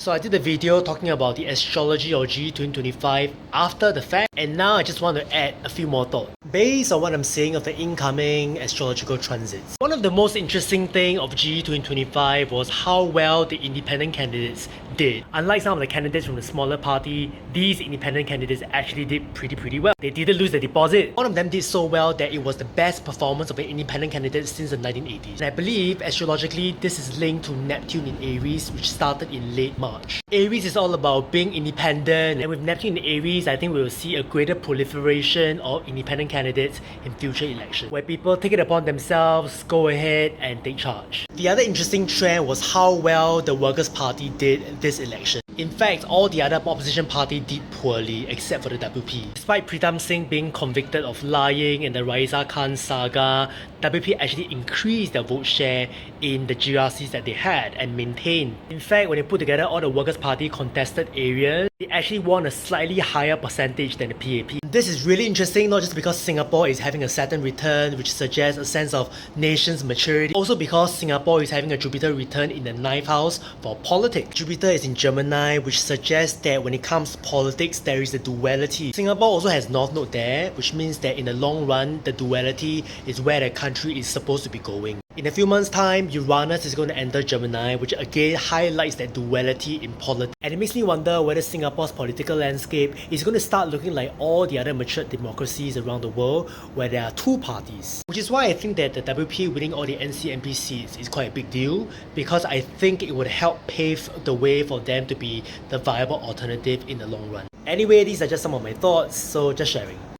So I did a video talking about the astrology of GE2025 after the fact, and now I just want to add a few more thoughts based on what I'm saying of the incoming astrological transits. One of the most interesting thing of GE2025 was how well the independent candidates did. Unlike some of the candidates from the smaller party, these independent candidates actually did pretty well. They didn't lose the deposit. One of them did so well that it was the best performance of an independent candidate since the 1980s. And I believe astrologically this is linked to Neptune in Aries, which started in late March. Aries is all about being independent, and with Neptune in Aries, I think we will see a greater proliferation of independent candidates in future elections, where people take it upon themselves, go ahead and take charge. The other interesting trend was how well the Workers' Party did this election. In fact, all the other opposition party did poorly except for the WP. Despite Pritam Singh being convicted of lying in the Raisa Khan saga, WP actually increased their vote share in the GRCs that they had and maintained. In fact, when they put together all the Workers' Party contested areas, they actually won a slightly higher percentage than the PAP. This is really interesting, not just because Singapore is having a Saturn return, which suggests a sense of nation's maturity, also because Singapore is having a Jupiter return in the 9th house for politics. Jupiter is in Gemini, which suggests that when it comes to politics, there is a duality. Singapore also has North Node there, which means that in the long run, the duality is where the country is supposed to be going. In a few months' time, Uranus is going to enter Gemini, which again highlights that duality in politics. And it makes me wonder whether Singapore's political landscape is going to start looking like all the other mature democracies around the world, where there are two parties. Which is why I think that the WP winning all the NCMP seats is quite a big deal, because I think it would help pave the way for them to be the viable alternative in the long run. Anyway, these are just some of my thoughts, so just sharing.